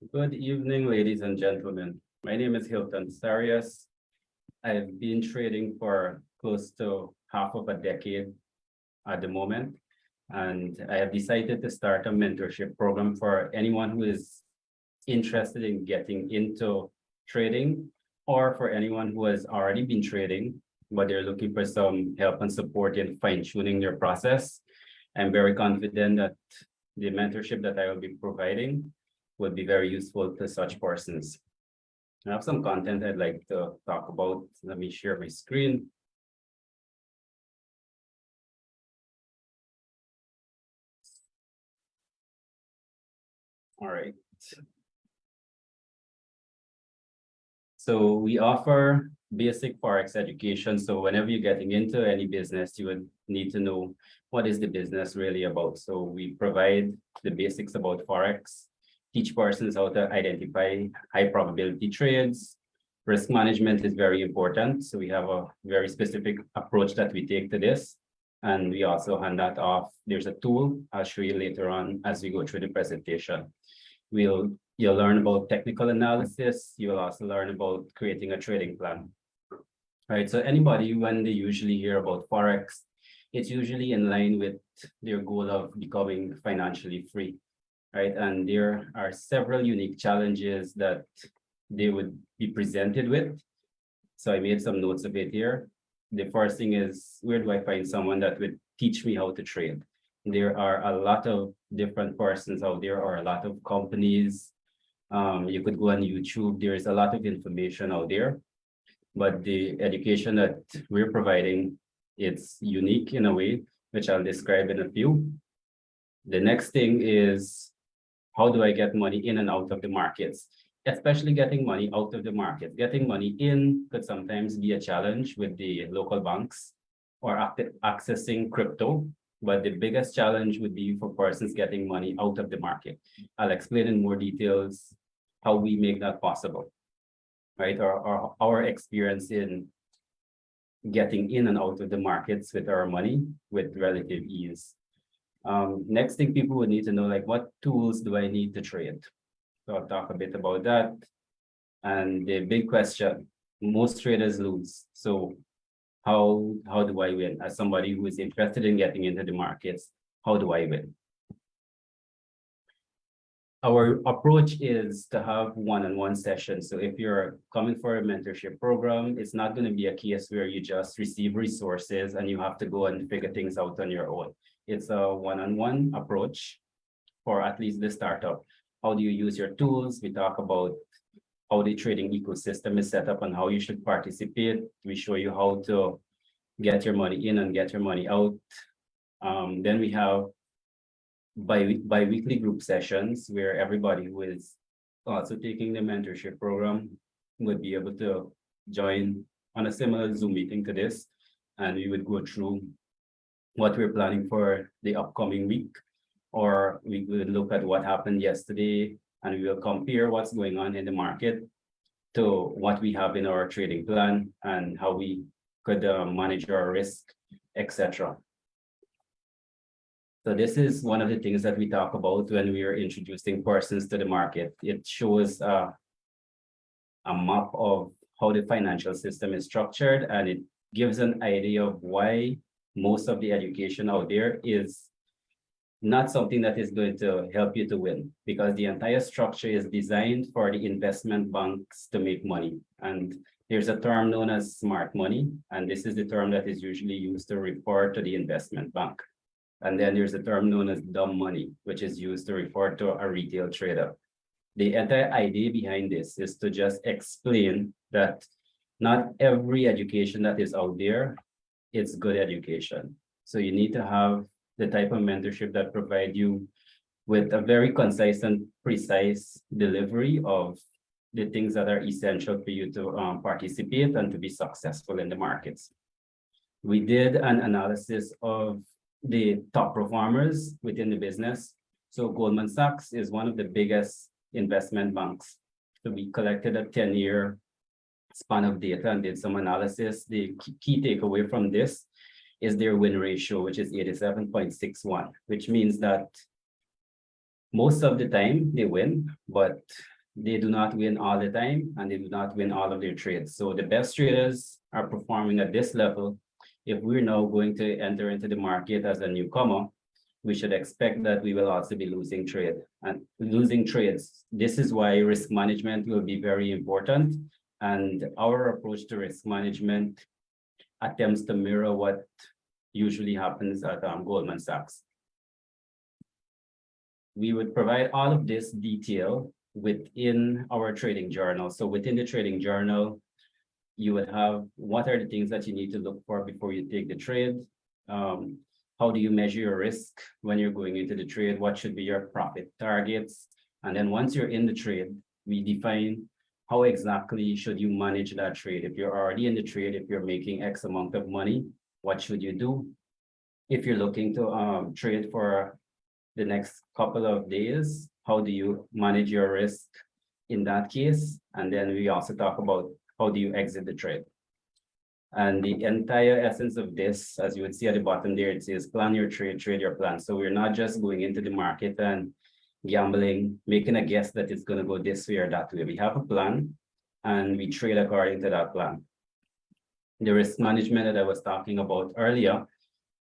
Good evening, ladies and gentlemen. My name is Hilton Sarias. I've been trading for close to half of a decade at the moment, and I have decided to start a mentorship program for anyone who is interested in getting into trading, or for anyone who has already been trading, but they're looking for some help and support in fine-tuning their process. I'm very confident that the mentorship that I will be providing would be very useful to such persons. I have some content I'd like to talk about. Let me share my screen. All right. So we offer basic Forex education. So whenever you're getting into any business, you would need to know what is the business really about. So we provide the basics about Forex, teach persons how to identify high probability trades. Risk management is very important. So we have a very specific approach that we take to this. And we also hand that off. There's a tool I'll show you later on as we go through the presentation. You'll learn about technical analysis. You'll also learn about creating a trading plan. Right. So anybody, when they usually hear about Forex, it's usually in line with their goal of becoming financially free. Right. And there are several unique challenges that they would be presented with. So I made some notes of it here. The first thing is, where do I find someone that would teach me how to trade? There are a lot of different persons out there, or a lot of companies. You could go on YouTube. There is a lot of information out there, but the education that we're providing, it's unique in a way, which I'll describe in a few. The next thing is, how do I get money in and out of the markets? Especially getting money out of the market. Getting money in could sometimes be a challenge with the local banks or accessing crypto. But the biggest challenge would be for persons getting money out of the market. I'll explain in more details how we make that possible, right? Or our experience in getting in and out of the markets with our money with relative ease. Next thing people would need to know, like, what tools do I need to trade? So I'll talk a bit about that. And the big question, most traders lose. So how do I win? As somebody who is interested in getting into the markets, how do I win? Our approach is to have one-on-one sessions. So if you're coming for a mentorship program, it's not going to be a case where you just receive resources and you have to go and figure things out on your own. It's a one-on-one approach for at least the startup. How do you use your tools? We talk about how the trading ecosystem is set up and how you should participate. We show you how to get your money in and get your money out. Then we have bi-weekly group sessions where everybody who is also taking the mentorship program would be able to join on a similar Zoom meeting to this. And we would go through what we're planning for the upcoming week, or we would look at what happened yesterday and we will compare what's going on in the market to what we have in our trading plan and how we could manage our risk, etc. So this is one of the things that we talk about when we are introducing persons to the market. It shows a map of how the financial system is structured, and it gives an idea of why most of the education out there is not something that is going to help you to win, because the entire structure is designed for the investment banks to make money. And there's a term known as smart money, and this is the term that is usually used to refer to the investment bank. And then there's a term known as dumb money, which is used to refer to a retail trader. The entire idea behind this is to just explain that not every education that is out there is good education. So you need to have the type of mentorship that provide you with a very concise and precise delivery of the things that are essential for you to participate and to be successful in the markets. We did an analysis of the top performers within the business. So Goldman Sachs is one of the biggest investment banks. So we collected a 10-year span of data and did some analysis. The key takeaway from this is their win ratio, which is 87.61, which means that Most of the time they win, but they do not win all the time and they do not win all of their trades. So the best traders are performing at this level. If we're now going to enter into the market as a newcomer, we should expect that we will also be losing trades. This is why risk management will be very important. And our approach to risk management attempts to mirror what usually happens at Goldman Sachs. We would provide all of this detail within our trading journal. So within the trading journal, you would have what are the things that you need to look for before you take the trade. How do you measure your risk when you're going into the trade? What should be your profit targets? And then once you're in the trade, we define how exactly should you manage that trade. If you're already in the trade, if you're making X amount of money, what should you do? If you're looking to trade for the next couple of days, how do you manage your risk in that case? And then we also talk about how do you exit the trade. And the entire essence of this, as you would see at the bottom there, it says plan your trade, trade your plan. So we're not just going into the market and gambling, making a guess that it's going to go this way or that way. We have a plan and we trade according to that plan. The risk management that I was talking about earlier,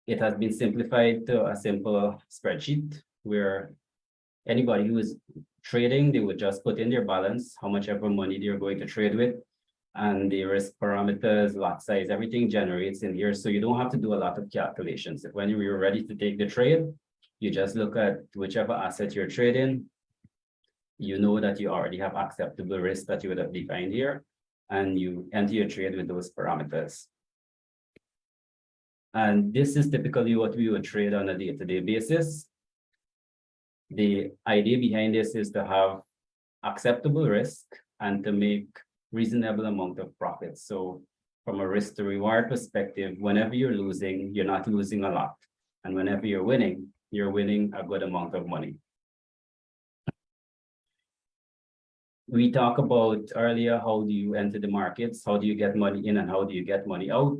it has been simplified to a simple spreadsheet where anybody who is trading, they would just put in their balance, how much ever money they're going to trade with, and the risk parameters, lot size, everything generates in here. So you don't have to do a lot of calculations. When you're ready to take the trade, you just look at whichever asset you're trading. You know that you already have acceptable risk that you would have defined here, and you enter your trade with those parameters. And this is typically what we would trade on a day-to-day basis. The idea behind this is to have acceptable risk and to make reasonable amount of profit. So from a risk to reward perspective, whenever you're losing, you're not losing a lot. And whenever you're winning a good amount of money. We talked about earlier, how do you enter the markets? How do you get money in and how do you get money out?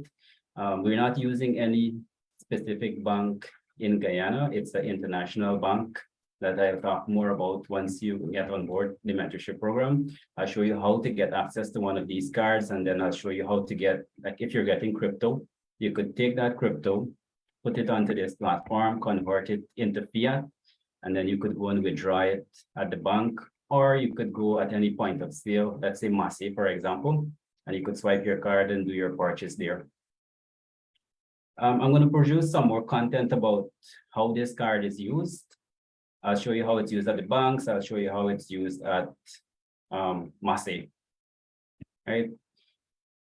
We're not using any specific bank in Guyana. It's an international bank that I'll talk more about once you get on board the mentorship program. I'll show you how to get access to one of these cards, and then I'll show you how to get, like if you're getting crypto, you could take that crypto, put it onto this platform, convert it into fiat, and then you could go and withdraw it at the bank, or you could go at any point of sale, let's say Massey, for example, and you could swipe your card and do your purchase there. I'm going to produce some more content about how this card is used. I'll show you how it's used at the banks. I'll show you how it's used at Massey. Right.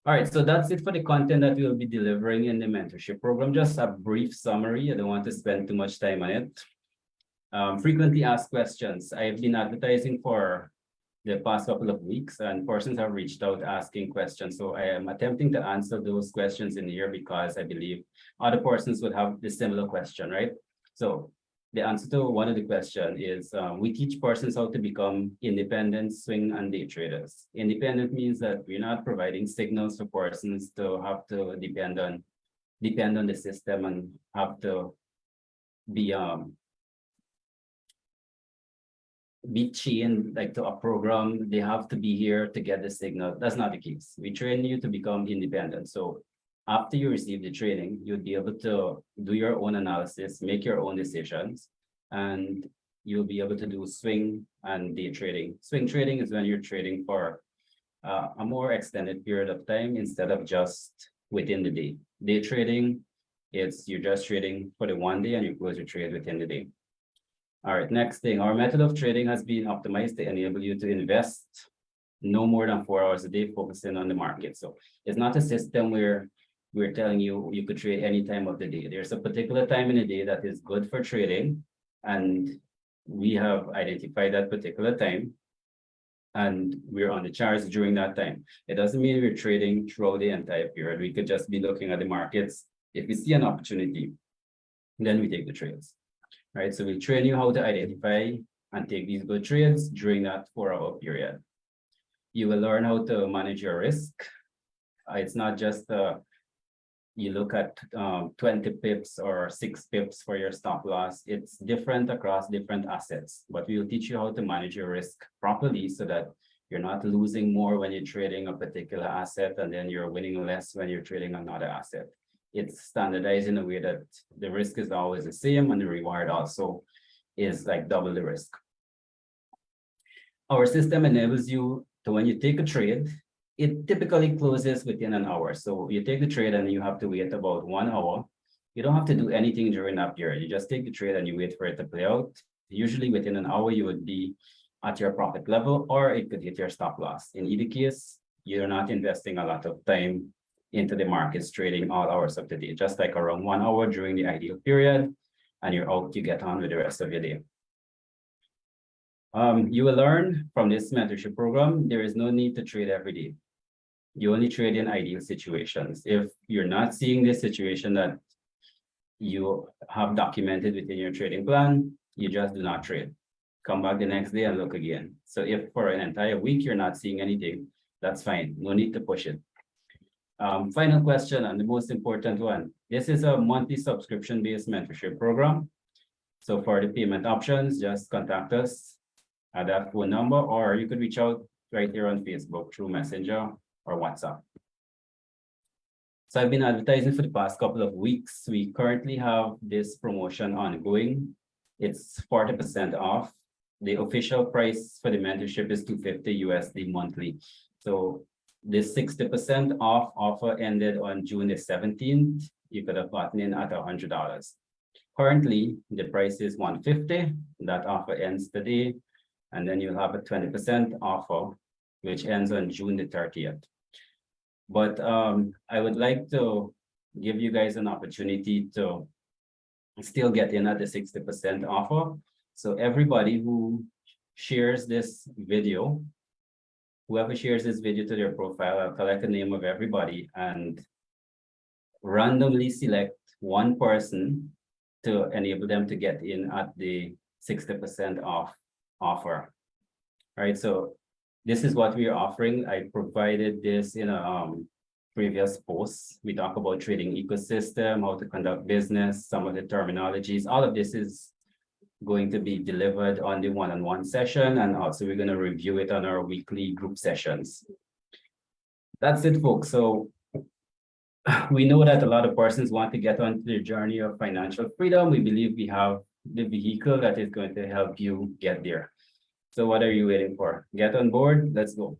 All right, so that's it for the content that we'll be delivering in the mentorship program. Just a brief summary. I don't want to spend too much time on it. Frequently asked questions. I've been advertising for the past couple of weeks and persons have reached out asking questions. So I am attempting to answer those questions in here because I believe other persons would have the similar question, right? So the answer to one of the questions is we teach persons how to become independent swing and day traders. Independent means that we're not providing signals for persons to have to depend on the system and have to be chained like to a program. They have to be here to get the signal. That's not the case. We train you to become independent. So after you receive the training, you'll be able to do your own analysis, make your own decisions, and you'll be able to do swing and day trading. Swing trading is when you're trading for a more extended period of time instead of just within the day. Day trading, you're just trading for the one day and you close your trade within the day. All right, next thing, our method of trading has been optimized to enable you to invest no more than 4 hours a day, focusing on the market. So it's not a system where we're telling you you could trade any time of the day. There's a particular time in the day that is good for trading, and we have identified that particular time, and we're on the charts during that time. It doesn't mean we're trading throughout the entire period. We could just be looking at the markets. If we see an opportunity, then we take the trades. Right, so we train you how to identify and take these good trades during that 4-hour period. You will learn how to manage your risk. It's not just you look at 20 pips or 6 pips for your stop loss. It's different across different assets, but we'll teach you how to manage your risk properly so that you're not losing more when you're trading a particular asset and then you're winning less when you're trading another asset. It's standardized in a way that the risk is always the same and the reward also is like double the risk. Our system enables you to, when you take a trade, it typically closes within an hour. So you take the trade and you have to wait about 1 hour. You don't have to do anything during that period. You just take the trade and you wait for it to play out. Usually within an hour, you would be at your profit level, or it could hit your stop loss. In either case, you're not investing a lot of time into the markets trading all hours of the day, just like around 1 hour during the ideal period, and you're out, you get on with the rest of your day. You will learn from this mentorship program, there is no need to trade every day. You only trade in ideal situations. If you're not seeing this situation that you have documented within your trading plan, you just do not trade. Come back the next day and look again. So if for an entire week you're not seeing anything, that's fine. No need to push it. Final question, and the most important one. This is a monthly subscription-based mentorship program. So for the payment options, just contact us at that phone number, or you could reach out right here on Facebook through Messenger or WhatsApp. So I've been advertising for the past couple of weeks. We currently have this promotion ongoing. It's 40% off. The official price for the mentorship is $250 USD monthly. So this 60% off offer ended on June the 17th. You could have gotten in at $100. Currently, the price is $150. That offer ends today. And then you'll have a 20% offer, which ends on June the 30th. But I would like to give you guys an opportunity to still get in at the 60% offer. So everybody who shares this video, whoever shares this video to their profile, I'll collect the name of everybody and randomly select one person to enable them to get in at the 60% off offer. All right, so this is what we are offering. I provided this in a previous post. We talk about trading ecosystem, how to conduct business, some of the terminologies. All of this is going to be delivered on the one-on-one session, and also we're going to review it on our weekly group sessions. That's it, folks. So we know that a lot of persons want to get on the journey of financial freedom. We believe we have the vehicle that is going to help you get there. So what are you waiting for? Get on board. Let's go.